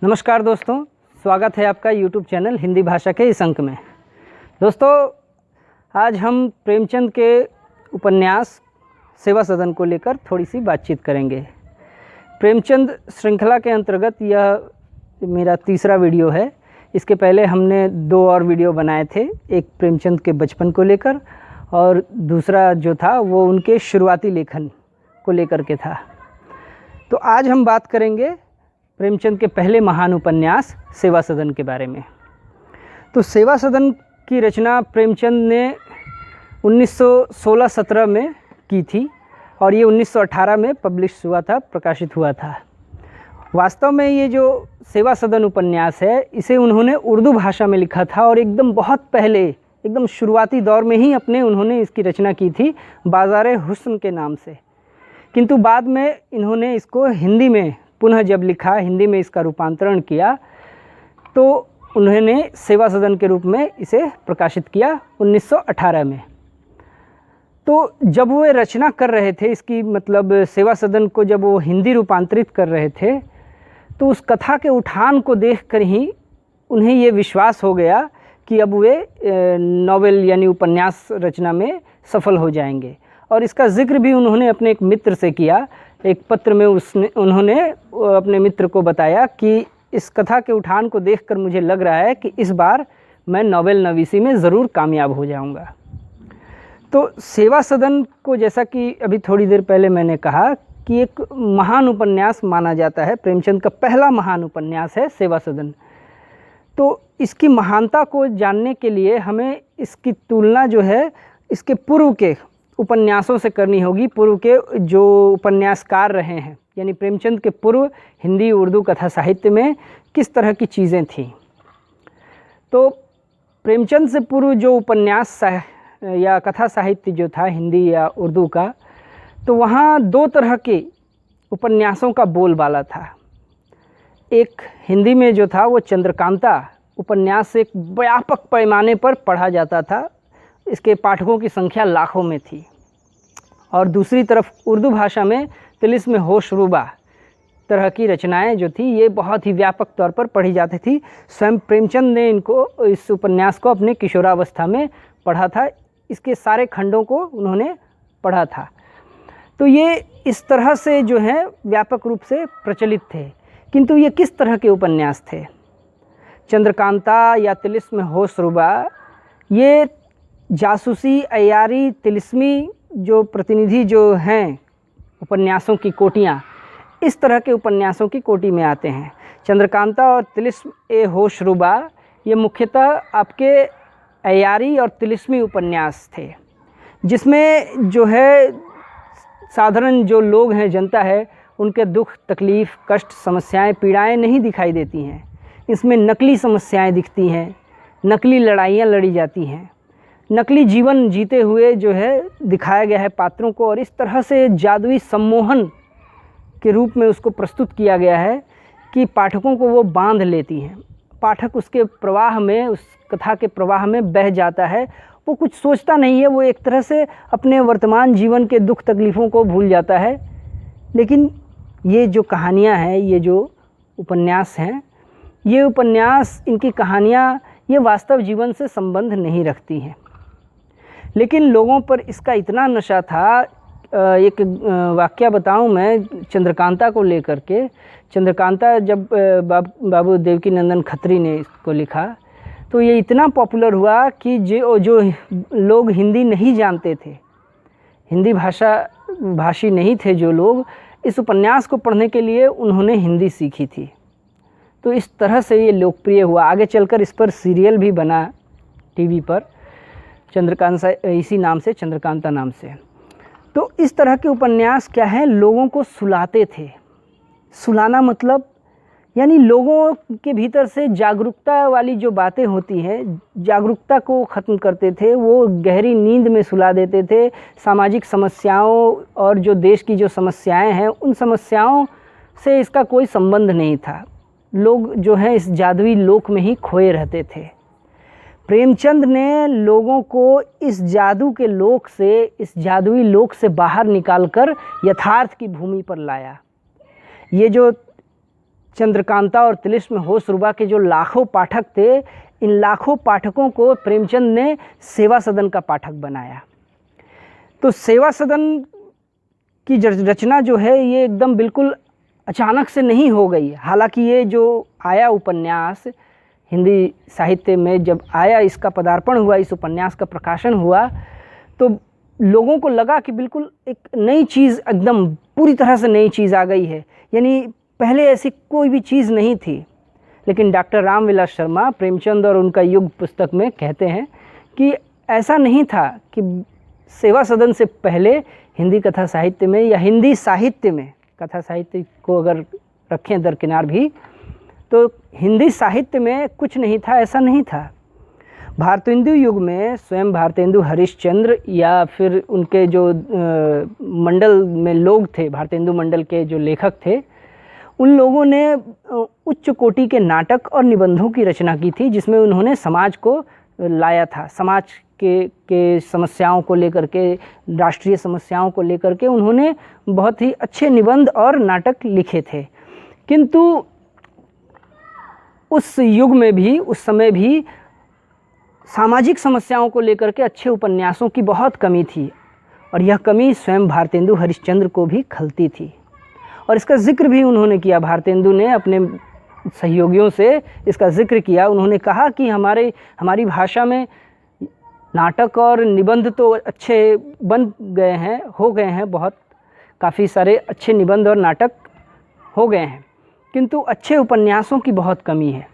नमस्कार दोस्तों, स्वागत है आपका YouTube चैनल हिंदी भाषा के इस अंक में। दोस्तों, आज हम प्रेमचंद के उपन्यास सेवा सदन को लेकर थोड़ी सी बातचीत करेंगे। प्रेमचंद श्रृंखला के अंतर्गत यह मेरा तीसरा वीडियो है। इसके पहले हमने 2 और वीडियो बनाए थे, एक प्रेमचंद के बचपन को लेकर और दूसरा जो था वो उनके शुरुआती लेखन को लेकर के था। तो आज हम बात करेंगे प्रेमचंद के पहले महान उपन्यास सेवा सदन के बारे में। तो सेवा सदन की रचना प्रेमचंद ने 1916-17 में की थी और ये 1918 में पब्लिश हुआ था, प्रकाशित हुआ था। वास्तव में ये जो सेवा सदन उपन्यास है, इसे उन्होंने उर्दू भाषा में लिखा था और एकदम बहुत पहले, एकदम शुरुआती दौर में ही उन्होंने इसकी रचना की थी बाज़ारे हुस्न के नाम से। किंतु बाद में इन्होंने इसको हिंदी में पुनः जब लिखा, हिंदी में इसका रूपांतरण किया, तो उन्होंने सेवा सदन के रूप में इसे प्रकाशित किया 1918 में। तो जब वो रचना कर रहे थे इसकी, मतलब सेवा सदन को जब वो हिंदी रूपांतरित कर रहे थे, तो उस कथा के उठान को देखकर ही उन्हें ये विश्वास हो गया कि अब वे नॉवेल यानी उपन्यास रचना में सफल हो जाएंगे। और इसका जिक्र भी उन्होंने अपने एक मित्र से किया। एक पत्र में उन्होंने अपने मित्र को बताया कि इस कथा के उठान को देखकर मुझे लग रहा है कि इस बार मैं नॉवेल नवीसी में ज़रूर कामयाब हो जाऊंगा। तो सेवा सदन को, जैसा कि अभी थोड़ी देर पहले मैंने कहा, कि एक महान उपन्यास माना जाता है। प्रेमचंद का पहला महान उपन्यास है सेवा सदन। तो इसकी महानता को जानने के लिए हमें इसकी तुलना जो है इसके पूर्व के उपन्यासों से करनी होगी। पूर्व के जो उपन्यासकार रहे हैं, यानी प्रेमचंद के पूर्व हिंदी उर्दू कथा साहित्य में किस तरह की चीज़ें थीं। तो प्रेमचंद से पूर्व जो उपन्यास या कथा साहित्य जो था हिंदी या उर्दू का, तो वहाँ 2 तरह के उपन्यासों का बोलबाला था। एक हिंदी में जो था वो चंद्रकांता उपन्यास एक व्यापक पैमाने पर पढ़ा जाता था, इसके पाठकों की संख्या लाखों में थी। और दूसरी तरफ उर्दू भाषा में तिलिस्म होशरूबा तरह की रचनाएं जो थी, ये बहुत ही व्यापक तौर पर पढ़ी जाती थी। स्वयं प्रेमचंद ने इस उपन्यास को अपने किशोरावस्था में पढ़ा था। इसके सारे खंडों को उन्होंने पढ़ा था। तो ये इस तरह से जो है व्यापक रूप से प्रचलित थे। किंतु ये किस तरह के उपन्यास थे? चंद्रकांता या तिलिस्म होशरूबा ये जासूसी, अय्यारी, तिलिस्मी जो प्रतिनिधि जो हैं उपन्यासों की कोटियाँ, इस तरह के उपन्यासों की कोटि में आते हैं। चंद्रकांता और तिलिस्म ए होशरूबा ये मुख्यतः आपके अय्यारी और तिलिस्मी उपन्यास थे, जिसमें जो है साधारण जो लोग हैं, जनता है, उनके दुख, तकलीफ़, कष्ट, समस्याएं, पीड़ाएं नहीं दिखाई देती हैं। इसमें नकली समस्याएं दिखती हैं, नकली लड़ाइयाँ लड़ी जाती हैं, नकली जीवन जीते हुए जो है दिखाया गया है पात्रों को। और इस तरह से जादुई सम्मोहन के रूप में उसको प्रस्तुत किया गया है कि पाठकों को वो बांध लेती हैं। पाठक उसके प्रवाह में, उस कथा के प्रवाह में बह जाता है। वो कुछ सोचता नहीं है, वो एक तरह से अपने वर्तमान जीवन के दुख तकलीफ़ों को भूल जाता है। लेकिन ये जो कहानियाँ हैं, ये जो उपन्यास हैं, ये उपन्यास, इनकी कहानियाँ ये वास्तव जीवन से संबंध नहीं रखती हैं। लेकिन लोगों पर इसका इतना नशा था। एक वाक़या बताऊं मैं चंद्रकांता को लेकर के। चंद्रकांता जब बाबू देवकीनंदन खत्री ने इसको लिखा, तो ये इतना पॉपुलर हुआ कि जो लोग हिंदी नहीं जानते थे, हिंदी भाषी नहीं थे जो लोग, इस उपन्यास को पढ़ने के लिए उन्होंने हिंदी सीखी थी। तो इस तरह से ये लोकप्रिय हुआ। आगे चलकर इस पर सीरियल भी बना टीवी पर, चंद्रकांता, इसी नाम से, चंद्रकांता नाम से। तो इस तरह के उपन्यास क्या है, लोगों को सुलाते थे। सुलाना मतलब यानी लोगों के भीतर से जागरूकता वाली जो बातें होती हैं, जागरूकता को ख़त्म करते थे। वो गहरी नींद में सुला देते थे। सामाजिक समस्याओं और जो देश की जो समस्याएं हैं, उन समस्याओं से इसका कोई संबंध नहीं था। लोग जो है इस जादुई लोक में ही खोए रहते थे। प्रेमचंद ने लोगों को इस जादू के लोक से, इस जादुई लोक से बाहर निकालकर यथार्थ की भूमि पर लाया। ये जो चंद्रकांता और तिलिस्म होशरुबा के जो लाखों पाठक थे, इन लाखों पाठकों को प्रेमचंद ने सेवा सदन का पाठक बनाया। तो सेवा सदन की रचना जो है ये एकदम बिल्कुल अचानक से नहीं हो गई। हालांकि ये जो आया उपन्यास हिंदी साहित्य में जब आया, इसका पदार्पण हुआ, इस उपन्यास का प्रकाशन हुआ, तो लोगों को लगा कि बिल्कुल एक नई चीज़, एकदम पूरी तरह से नई चीज़ आ गई है, यानी पहले ऐसी कोई भी चीज़ नहीं थी। लेकिन डॉक्टर रामविलास शर्मा प्रेमचंद और उनका युग पुस्तक में कहते हैं कि ऐसा नहीं था कि सेवा सदन से पहले हिंदी कथा साहित्य में या हिंदी साहित्य में, कथा साहित्य को अगर रखें दरकिनार भी, तो हिंदी साहित्य में कुछ नहीं था, ऐसा नहीं था। भारतेंदु युग में स्वयं भारतेंदु हरिश्चंद्र या फिर उनके जो मंडल में लोग थे, भारतेंदु मंडल के जो लेखक थे, उन लोगों ने उच्च कोटि के नाटक और निबंधों की रचना की थी, जिसमें उन्होंने समाज को लाया था। समाज के समस्याओं को लेकर के, राष्ट्रीय समस्याओं को लेकर के उन्होंने बहुत ही अच्छे निबंध और नाटक लिखे थे। किंतु उस युग में भी, उस समय भी सामाजिक समस्याओं को लेकर के अच्छे उपन्यासों की बहुत कमी थी, और यह कमी स्वयं भारतेंदु हरिश्चंद्र को भी खलती थी। और इसका जिक्र भी उन्होंने किया, भारतेंदु ने अपने सहयोगियों से इसका जिक्र किया। उन्होंने कहा कि हमारी भाषा में नाटक और निबंध तो अच्छे बन गए हैं, हो गए हैं, बहुत काफ़ी सारे अच्छे निबंध और नाटक हो गए हैं, किंतु अच्छे उपन्यासों की बहुत कमी है।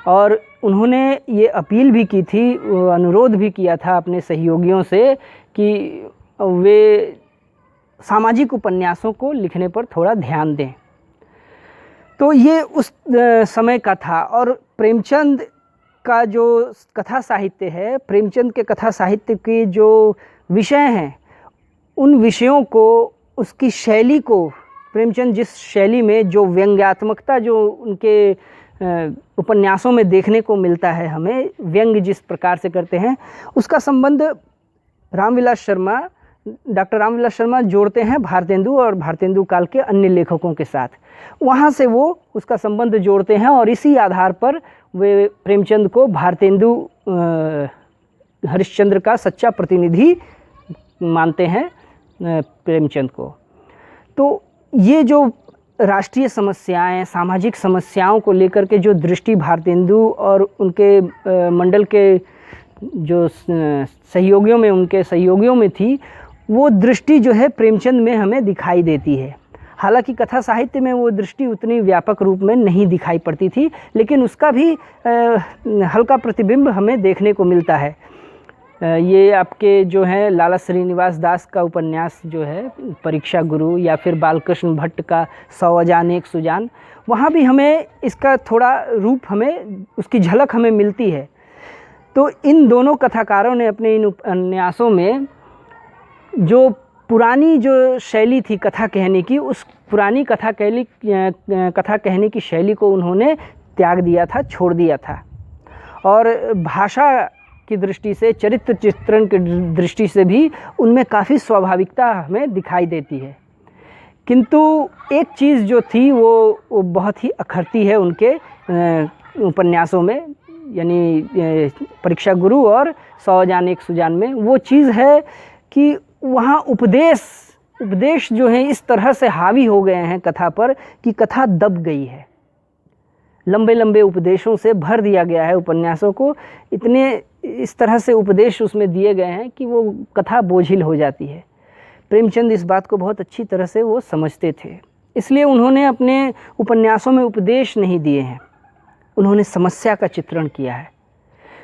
और उन्होंने ये अपील भी की थी, अनुरोध भी किया था अपने सहयोगियों से कि वे सामाजिक उपन्यासों को लिखने पर थोड़ा ध्यान दें। तो ये उस समय का था। और प्रेमचंद का जो कथा साहित्य है, प्रेमचंद के कथा साहित्य के जो विषय हैं, उन विषयों को, उसकी शैली को, प्रेमचंद जिस शैली में जो व्यंग्यात्मकता जो उनके उपन्यासों में देखने को मिलता है, हमें व्यंग जिस प्रकार से करते हैं, उसका संबंध रामविलास शर्मा, डॉक्टर रामविलास शर्मा जोड़ते हैं भारतेंदु और भारतेंदु काल के अन्य लेखकों के साथ। वहाँ से वो उसका संबंध जोड़ते हैं और इसी आधार पर वे प्रेमचंद को भारतेंदु हरिश्चंद्र का सच्चा प्रतिनिधि मानते हैं, प्रेमचंद को। तो ये जो राष्ट्रीय समस्याएं, सामाजिक समस्याओं को लेकर के जो दृष्टि भारतेंदु और उनके मंडल के जो सहयोगियों में, उनके सहयोगियों में थी, वो दृष्टि जो है प्रेमचंद में हमें दिखाई देती है। हालांकि कथा साहित्य में वो दृष्टि उतनी व्यापक रूप में नहीं दिखाई पड़ती थी, लेकिन उसका भी हल्का प्रतिबिंब हमें देखने को मिलता है। ये आपके जो है लाला श्रीनिवास दास का उपन्यास जो है परीक्षा गुरु, या फिर बालकृष्ण भट्ट का 100 अजान एक सुजान, वहाँ भी हमें इसका थोड़ा रूप, हमें उसकी झलक हमें मिलती है। तो इन दोनों कथाकारों ने अपने इन उपन्यासों में जो पुरानी जो शैली थी कथा कहने की, उस पुरानी कथा कहने की शैली को उन्होंने त्याग दिया था, छोड़ दिया था। और भाषा की दृष्टि से, चरित्र चित्रण की दृष्टि से भी उनमें काफ़ी स्वाभाविकता हमें दिखाई देती है। किंतु एक चीज़ जो थी वो बहुत ही अखरती है उनके उपन्यासों में, यानी परीक्षा गुरु और 100 अजान एक सुजान में। वो चीज़ है कि वहाँ उपदेश जो है इस तरह से हावी हो गए हैं कथा पर कि कथा दब गई है। लंबे लंबे उपदेशों से भर दिया गया है उपन्यासों को, इतने इस तरह से उपदेश उसमें दिए गए हैं कि वो कथा बोझिल हो जाती है। प्रेमचंद इस बात को बहुत अच्छी तरह से वो समझते थे, इसलिए उन्होंने अपने उपन्यासों में उपदेश नहीं दिए हैं, उन्होंने समस्या का चित्रण किया है।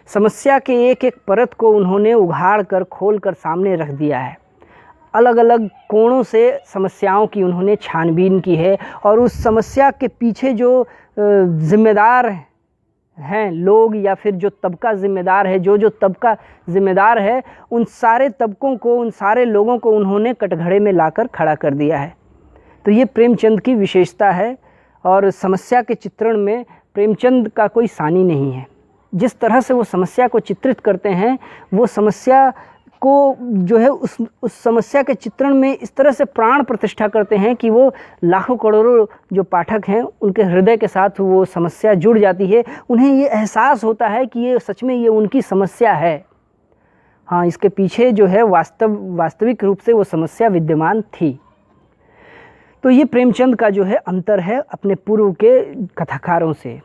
समस्या के एक एक परत को उन्होंने उघाड़ कर, खोल कर सामने रख दिया है। अलग अलग कोणों से समस्याओं की उन्होंने छानबीन की है, और उस समस्या के पीछे जो जिम्मेदार हैं लोग, या फिर जो तबका जिम्मेदार है, जो तबका जिम्मेदार है, उन सारे तबकों को, उन सारे लोगों को उन्होंने कटघरे में लाकर खड़ा कर दिया है। तो ये प्रेमचंद की विशेषता है, और समस्या के चित्रण में प्रेमचंद का कोई सानी नहीं है। जिस तरह से वो समस्या को चित्रित करते हैं, वो समस्या को जो है उस समस्या के चित्रण में इस तरह से प्राण प्रतिष्ठा करते हैं कि वो लाखों करोड़ों जो पाठक हैं उनके हृदय के साथ वो समस्या जुड़ जाती है। उन्हें ये एहसास होता है कि ये सच में ये उनकी समस्या है। हाँ, इसके पीछे जो है वास्तविक रूप से वो समस्या विद्यमान थी। तो ये प्रेमचंद का जो है अंतर है अपने पूर्व के कथाकारों से।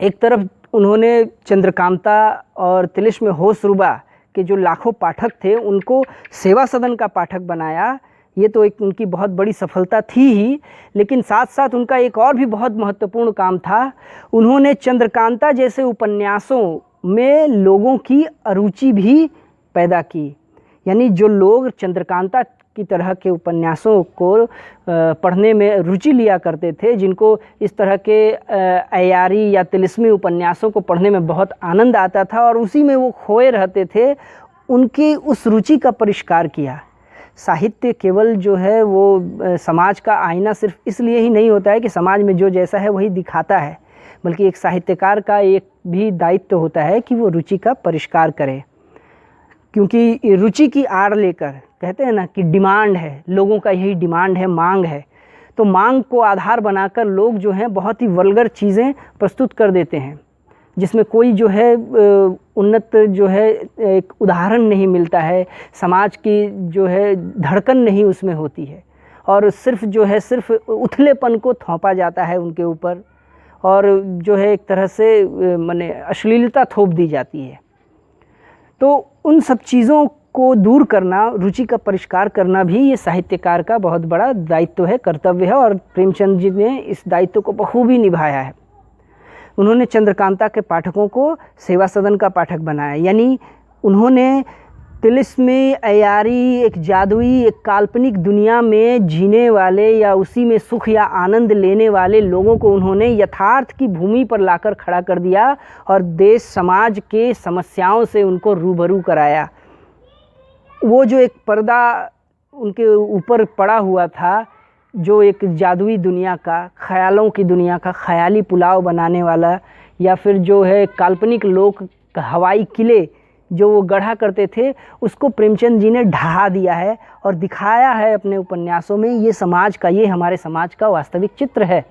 एक तरफ उन्होंने चंद्रकांता और तिलिस्म होशरुबा के जो लाखों पाठक थे उनको सेवा सदन का पाठक बनाया, ये तो एक उनकी बहुत बड़ी सफलता थी ही, लेकिन साथ साथ उनका एक और भी बहुत महत्वपूर्ण काम था। उन्होंने चंद्रकांता जैसे उपन्यासों में लोगों की अरुचि भी पैदा की। यानी जो लोग चंद्रकांता की तरह के उपन्यासों को पढ़ने में रुचि लिया करते थे, जिनको इस तरह के अयारी या तिलिस्मी उपन्यासों को पढ़ने में बहुत आनंद आता था और उसी में वो खोए रहते थे, उनकी उस रुचि का परिष्कार किया। साहित्य केवल जो है वो समाज का आईना सिर्फ इसलिए ही नहीं होता है कि समाज में जो जैसा है वही दिखाता है, बल्कि एक साहित्यकार का एक भी दायित्व होता है कि वो रुचि का परिष्कार करे। क्योंकि रुचि की आड़ लेकर कहते हैं ना कि डिमांड है, लोगों का यही डिमांड है, मांग है, तो मांग को आधार बनाकर लोग जो हैं बहुत ही वल्गर चीज़ें प्रस्तुत कर देते हैं, जिसमें कोई जो है उन्नत जो है एक उदाहरण नहीं मिलता है, समाज की जो है धड़कन नहीं उसमें होती है, और सिर्फ जो है सिर्फ उथलेपन को थोपा जाता है उनके ऊपर, और जो है एक तरह से माने अश्लीलता थोप दी जाती है। तो उन सब चीज़ों को दूर करना, रुचि का परिष्कार करना भी ये साहित्यकार का बहुत बड़ा दायित्व है, कर्तव्य है, और प्रेमचंद जी ने इस दायित्व को बखूबी निभाया है। उन्होंने चंद्रकांता के पाठकों को सेवा सदन का पाठक बनाया, यानी उन्होंने तिलिस्मी, अयारी, एक जादुई, एक काल्पनिक दुनिया में जीने वाले या उसी में सुख या आनंद लेने वाले लोगों को उन्होंने यथार्थ की भूमि पर लाकर खड़ा कर दिया और देश समाज के समस्याओं से उनको रूबरू कराया। वो जो एक पर्दा उनके ऊपर पड़ा हुआ था, जो एक जादुई दुनिया का, ख्यालों की दुनिया का, ख्याली पुलाव बनाने वाला, या फिर जो है काल्पनिक लोक हवाई किले जो वो गढ़ा करते थे, उसको प्रेमचंद जी ने ढहा दिया है और दिखाया है अपने उपन्यासों में। ये समाज का, ये हमारे समाज का वास्तविक चित्र है,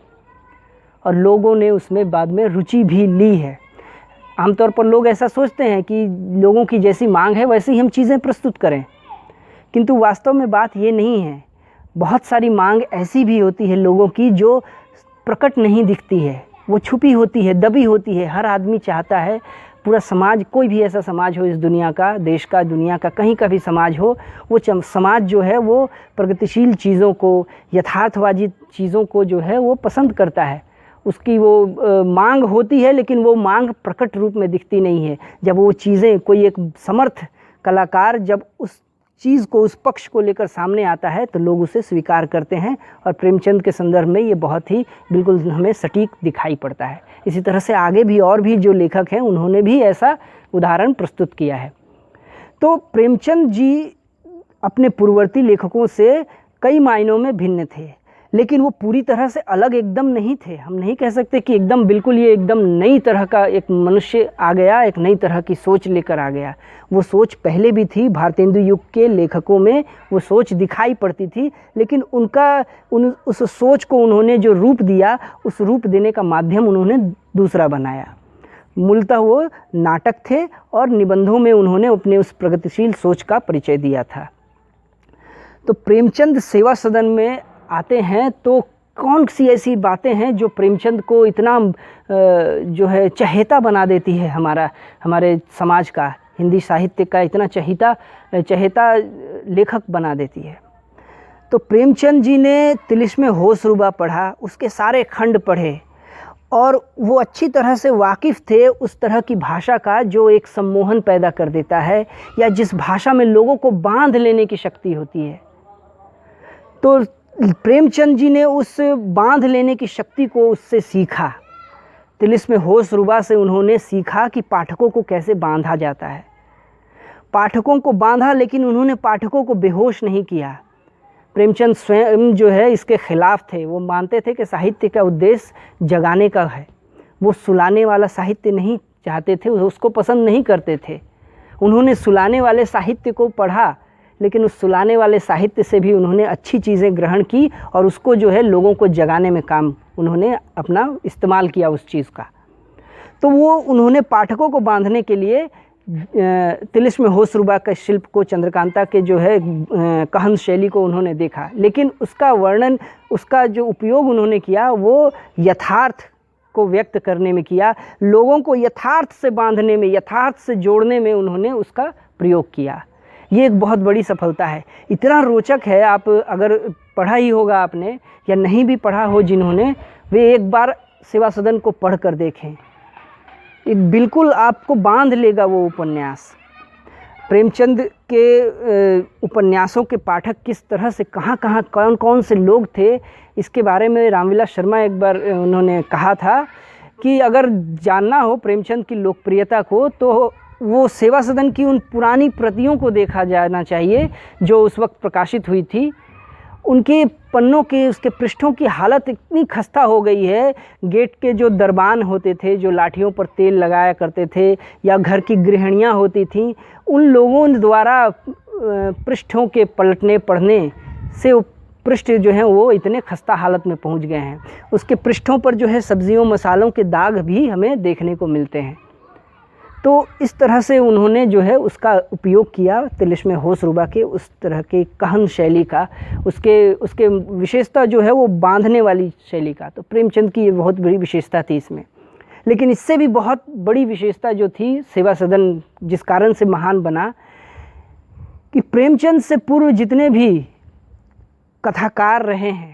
और लोगों ने उसमें बाद में रुचि भी ली है। आमतौर पर लोग ऐसा सोचते हैं कि लोगों की जैसी मांग है वैसी हम चीज़ें प्रस्तुत करें, किंतु वास्तव में बात ये नहीं है। बहुत सारी मांग ऐसी भी होती है लोगों की जो प्रकट नहीं दिखती है, वो छुपी होती है, दबी होती है। हर आदमी चाहता है, पूरा समाज, कोई भी ऐसा समाज हो इस दुनिया का, देश का, दुनिया का, कहीं का भी समाज हो, वो समाज जो है वो प्रगतिशील चीज़ों को, यथार्थवादी चीज़ों को जो है वो पसंद करता है। उसकी वो मांग होती है, लेकिन वो मांग प्रकट रूप में दिखती नहीं है। जब वो चीज़ें, कोई एक समर्थ कलाकार जब उस चीज़ को, उस पक्ष को लेकर सामने आता है तो लोग उसे स्वीकार करते हैं, और प्रेमचंद के संदर्भ में ये बहुत ही बिल्कुल हमें सटीक दिखाई पड़ता है। इसी तरह से आगे भी और भी जो लेखक हैं उन्होंने भी ऐसा उदाहरण प्रस्तुत किया है। तो प्रेमचंद जी अपने पूर्ववर्ती लेखकों से कई मायनों में भिन्न थे, लेकिन वो पूरी तरह से अलग एकदम नहीं थे। हम नहीं कह सकते कि एकदम बिल्कुल ये एकदम नई तरह का एक मनुष्य आ गया, एक नई तरह की सोच लेकर आ गया। वो सोच पहले भी थी, भारतेंदु युग के लेखकों में वो सोच दिखाई पड़ती थी, लेकिन उस सोच को उन्होंने जो रूप दिया, उस रूप देने का माध्यम उन्होंने दूसरा बनाया। मूलतः वो नाटक थे और निबंधों में उन्होंने अपने उस प्रगतिशील सोच का परिचय दिया था। तो प्रेमचंद सेवा सदन में आते हैं तो कौन सी ऐसी बातें हैं जो प्रेमचंद को इतना जो है चहेता बना देती है, हमारे समाज का, हिंदी साहित्य का इतना चहेता लेखक बना देती है। तो प्रेमचंद जी ने तिलिस्म होशरुबा पढ़ा, उसके सारे खंड पढ़े, और वो अच्छी तरह से वाकिफ़ थे उस तरह की भाषा का जो एक सम्मोहन पैदा कर देता है, या जिस भाषा में लोगों को बांध लेने की शक्ति होती है। तो प्रेमचंद जी ने उस बांध लेने की शक्ति को उससे सीखा। तिलिस्म होशरुबा से उन्होंने सीखा कि पाठकों को कैसे बांधा जाता है। पाठकों को बांधा, लेकिन उन्होंने पाठकों को बेहोश नहीं किया। प्रेमचंद स्वयं जो है इसके खिलाफ थे। वो मानते थे कि साहित्य का उद्देश्य जगाने का है, वो सुलाने वाला साहित्य नहीं चाहते थे, उसको पसंद नहीं करते थे। उन्होंने सुलाने वाले साहित्य को पढ़ा, लेकिन उस सुलाने वाले साहित्य से भी उन्होंने अच्छी चीज़ें ग्रहण की और उसको जो है लोगों को जगाने में काम उन्होंने अपना इस्तेमाल किया उस चीज़ का। तो वो उन्होंने पाठकों को बांधने के लिए तिलिस्म होशरुबा के शिल्प को, चंद्रकांता के जो है कहन शैली को उन्होंने देखा, लेकिन उसका वर्णन, उसका जो उपयोग उन्होंने किया वो यथार्थ को व्यक्त करने में किया, लोगों को यथार्थ से बांधने में, यथार्थ से जोड़ने में उन्होंने उसका प्रयोग किया। ये एक बहुत बड़ी सफलता है। इतना रोचक है, आप अगर पढ़ा ही होगा आपने या नहीं भी पढ़ा हो जिन्होंने, वे एक बार सेवा सदन को पढ़ कर देखें, एक बिल्कुल आपको बांध लेगा वो उपन्यास। प्रेमचंद के उपन्यासों के पाठक किस तरह से, कहाँ कहाँ कौन कौन से लोग थे, इसके बारे में रामविलास शर्मा एक बार उन्होंने कहा था कि अगर जानना हो प्रेमचंद की लोकप्रियता को तो वो सेवा सदन की उन पुरानी प्रतियों को देखा जाना चाहिए जो उस वक्त प्रकाशित हुई थी। उनके पन्नों के, उसके पृष्ठों की हालत इतनी खस्ता हो गई है। गेट के जो दरबान होते थे, जो लाठियों पर तेल लगाया करते थे, या घर की गृहिणियाँ होती थीं, उन लोगों द्वारा पृष्ठों के पलटने पढ़ने से वो पृष्ठ जो हैं वो इतने खस्ता हालत में पहुंच गए हैं। उसके पृष्ठों पर जो है सब्जियों मसालों के दाग भी हमें देखने को मिलते हैं। तो इस तरह से उन्होंने जो है उसका उपयोग किया तिलिस्म होशरुबा के उस तरह के कहन शैली का, उसके विशेषता जो है वो बांधने वाली शैली का। तो प्रेमचंद की ये बहुत बड़ी विशेषता थी इसमें। लेकिन इससे भी बहुत बड़ी विशेषता जो थी सेवा सदन, जिस कारण से महान बना, कि प्रेमचंद से पूर्व जितने भी कथाकार रहे हैं,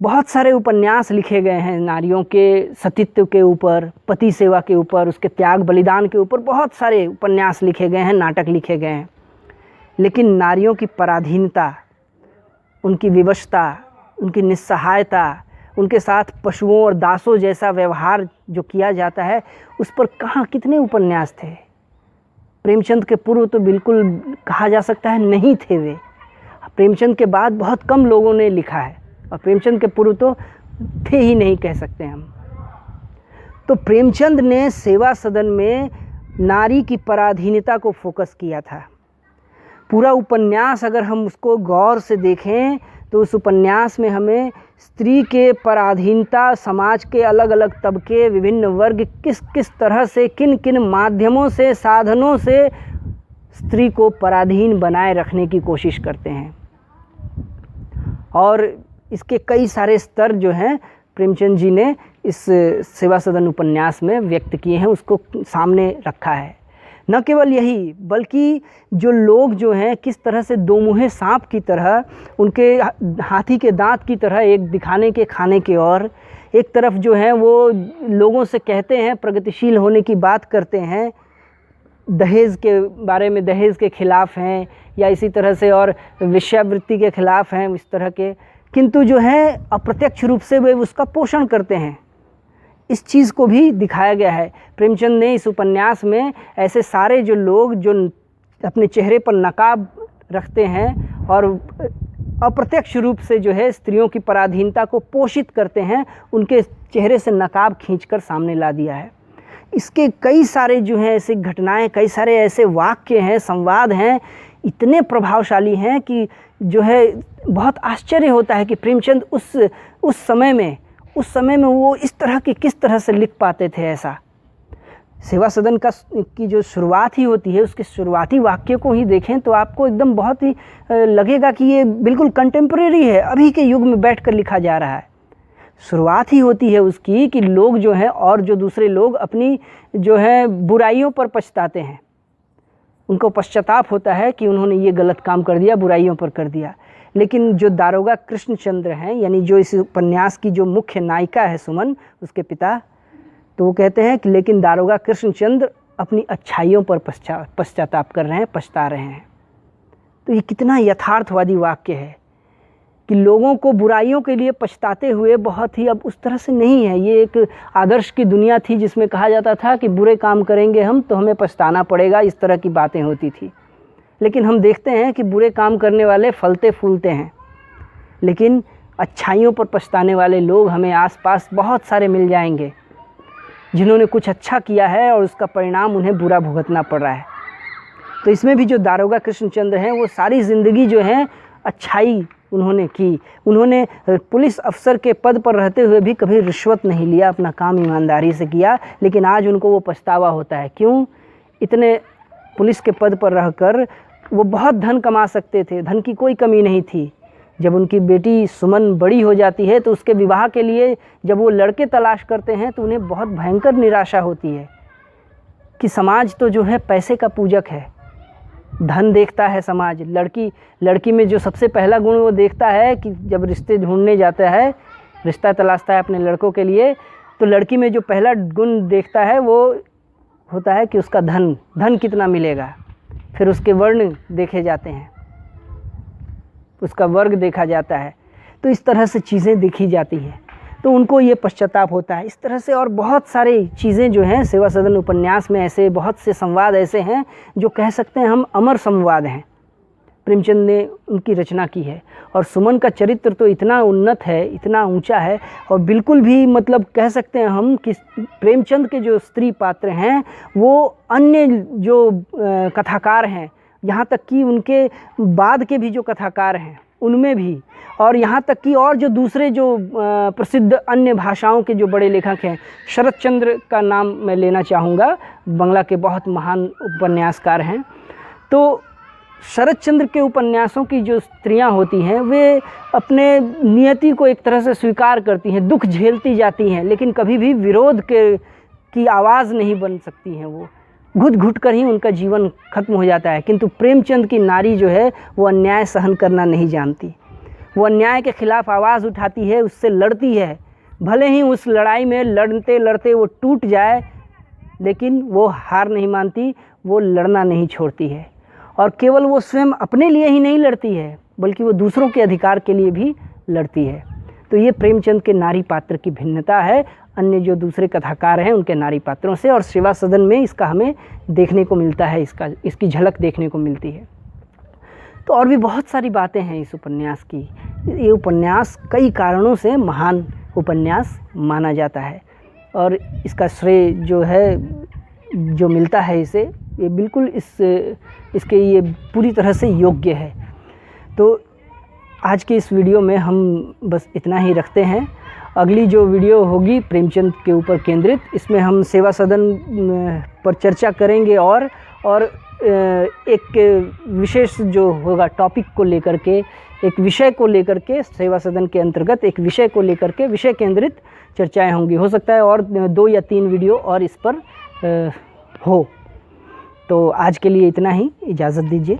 बहुत सारे उपन्यास लिखे गए हैं नारियों के सतीत्व के ऊपर, पति सेवा के ऊपर, उसके त्याग बलिदान के ऊपर बहुत सारे उपन्यास लिखे गए हैं, नाटक लिखे गए हैं। लेकिन नारियों की पराधीनता, उनकी विवशता, उनकी निस्सहायता, उनके साथ पशुओं और दासों जैसा व्यवहार जो किया जाता है, उस पर कहाँ कितने उपन्यास थे। प्रेमचंद के पूर्व तो बिल्कुल कहा जा सकता है नहीं थे वे। प्रेमचंद के बाद बहुत कम लोगों ने लिखा है, और प्रेमचंद के पूर्व तो थे ही नहीं कह सकते हम। तो प्रेमचंद ने सेवा सदन में नारी की पराधीनता को फोकस किया था। पूरा उपन्यास अगर हम उसको गौर से देखें तो उस उपन्यास में हमें स्त्री के पराधीनता, समाज के अलग अलग तबके, विभिन्न वर्ग किस किस तरह से, किन किन माध्यमों से, साधनों से स्त्री को पराधीन बनाए रखने की कोशिश करते हैं। और इसके कई सारे स्तर जो हैं प्रेमचंद जी ने इस सेवा सदन उपन्यास में व्यक्त किए हैं, उसको सामने रखा है। न केवल यही, बल्कि जो लोग जो हैं किस तरह से दो मुँहे सांप की तरह, उनके हाथी के दांत की तरह, एक दिखाने के खाने के, और एक तरफ जो है वो लोगों से कहते हैं, प्रगतिशील होने की बात करते हैं, दहेज के बारे में, दहेज के खिलाफ़ हैं, या इसी तरह से और वेश्यावृत्ति के खिलाफ़ हैं, इस तरह के, किंतु जो है अप्रत्यक्ष रूप से वे उसका पोषण करते हैं। इस चीज़ को भी दिखाया गया है। प्रेमचंद ने इस उपन्यास में ऐसे सारे जो लोग जो अपने चेहरे पर नकाब रखते हैं और अप्रत्यक्ष रूप से जो है स्त्रियों की पराधीनता को पोषित करते हैं, उनके चेहरे से नकाब खींचकर सामने ला दिया है। इसके कई सारे जो हैं ऐसी घटनाएं, कई सारे ऐसे वाक्य हैं, संवाद हैं, इतने प्रभावशाली हैं कि जो है बहुत आश्चर्य होता है कि प्रेमचंद उस समय में वो इस तरह की किस तरह से लिख पाते थे ऐसा। सेवा सदन की जो शुरुआत ही होती है, उसके शुरुआती वाक्य को ही देखें तो आपको एकदम बहुत ही लगेगा कि ये बिल्कुल कंटेम्प्रेरी है, अभी के युग में बैठकर लिखा जा रहा है। शुरुआत ही होती है उसकी कि लोग जो हैं और जो दूसरे लोग अपनी जो है बुराइयों पर पछताते हैं, उनको पश्चाताप होता है कि उन्होंने ये गलत काम कर दिया, बुराइयों पर कर दिया। लेकिन जो दारोगा कृष्णचंद्र हैं, यानी जो इस उपन्यास की जो मुख्य नायिका है सुमन, उसके पिता, तो वो कहते हैं कि लेकिन दारोगा कृष्णचंद्र अपनी अच्छाइयों पर पश्चाताप कर रहे हैं, पछता रहे हैं। तो ये कितना यथार्थवादी वाक्य है कि लोगों को बुराइयों के लिए पछताते हुए, बहुत ही अब उस तरह से नहीं है। ये एक आदर्श की दुनिया थी जिसमें कहा जाता था कि बुरे काम करेंगे हम तो हमें पछताना पड़ेगा, इस तरह की बातें होती थी। लेकिन हम देखते हैं कि बुरे काम करने वाले फलते फूलते हैं, लेकिन अच्छाइयों पर पछताने वाले लोग हमें आसपास बहुत सारे मिल जाएंगे, जिन्होंने कुछ अच्छा किया है और उसका परिणाम उन्हें बुरा भुगतना पड़ रहा है। तो इसमें भी जो दारोगा कृष्णचंद्र हैं वो सारी ज़िंदगी जो है अच्छाई उन्होंने की। उन्होंने पुलिस अफसर के पद पर रहते हुए भी कभी रिश्वत नहीं लिया, अपना काम ईमानदारी से किया, लेकिन आज उनको वो पछतावा होता है। क्यों? इतने पुलिस के पद पर रहकर वो बहुत धन कमा सकते थे, धन की कोई कमी नहीं थी। जब उनकी बेटी सुमन बड़ी हो जाती है तो उसके विवाह के लिए जब वो लड़के तलाश करते हैं तो उन्हें बहुत भयंकर निराशा होती है कि समाज तो जो है पैसे का पूजक है, धन देखता है समाज। लड़की में जो सबसे पहला गुण वो देखता है कि जब रिश्ते ढूंढने जाता है, रिश्ता तलाशता है अपने लड़कों के लिए, तो लड़की में जो पहला गुण देखता है वो होता है कि उसका धन कितना मिलेगा। फिर उसके वर्ण देखे जाते हैं, उसका वर्ग देखा जाता है। तो इस तरह से चीज़ें देखी जाती हैं, तो उनको ये पश्चाताप होता है। इस तरह से और बहुत सारी चीज़ें जो हैं सेवा सदन उपन्यास में, ऐसे बहुत से संवाद ऐसे हैं जो कह सकते हैं हम अमर संवाद हैं, प्रेमचंद ने उनकी रचना की है। और सुमन का चरित्र तो इतना उन्नत है, इतना ऊंचा है, और बिल्कुल भी मतलब कह सकते हैं हम कि प्रेमचंद के जो स्त्री पात्र हैं वो अन्य जो कथाकार हैं, यहाँ तक कि उनके बाद के भी जो कथाकार हैं उनमें भी, और यहाँ तक कि और जो दूसरे जो प्रसिद्ध अन्य भाषाओं के जो बड़े लेखक हैं, शरत चंद्र का नाम मैं लेना चाहूँगा, बंगला के बहुत महान उपन्यासकार हैं। तो शरत चंद्र के उपन्यासों की जो स्त्रियां होती हैं वे अपने नियति को एक तरह से स्वीकार करती हैं, दुख झेलती जाती हैं, लेकिन कभी भी विरोध की आवाज़ नहीं बन सकती हैं। वो घुट घुट कर ही उनका जीवन खत्म हो जाता है। किंतु प्रेमचंद की नारी जो है वो अन्याय सहन करना नहीं जानती, वो अन्याय के खिलाफ आवाज़ उठाती है, उससे लड़ती है। भले ही उस लड़ाई में लड़ते लड़ते वो टूट जाए, लेकिन वो हार नहीं मानती, वो लड़ना नहीं छोड़ती है। और केवल वो स्वयं अपने लिए ही नहीं लड़ती है, बल्कि वो दूसरों के अधिकार के लिए भी लड़ती है। तो ये प्रेमचंद के नारी पात्र की भिन्नता है अन्य जो दूसरे कथाकार हैं उनके नारी पात्रों से, और सेवा सदन में इसका हमें देखने को मिलता है, इसकी झलक देखने को मिलती है। तो और भी बहुत सारी बातें हैं इस उपन्यास की। ये उपन्यास कई कारणों से महान उपन्यास माना जाता है, और इसका श्रेय जो है जो मिलता है इसे, ये बिल्कुल इसके ये पूरी तरह से योग्य है। तो आज के इस वीडियो में हम बस इतना ही रखते हैं। अगली जो वीडियो होगी प्रेमचंद के ऊपर केंद्रित, इसमें हम सेवा सदन पर चर्चा करेंगे और एक विशेष जो होगा टॉपिक को लेकर के, एक विषय को लेकर के, सेवा सदन के अंतर्गत एक विषय को लेकर के विषय केंद्रित चर्चाएं होंगी। हो सकता है और 2 या 3 वीडियो और इस पर हो। तो आज के लिए इतना ही, इजाज़त दीजिए।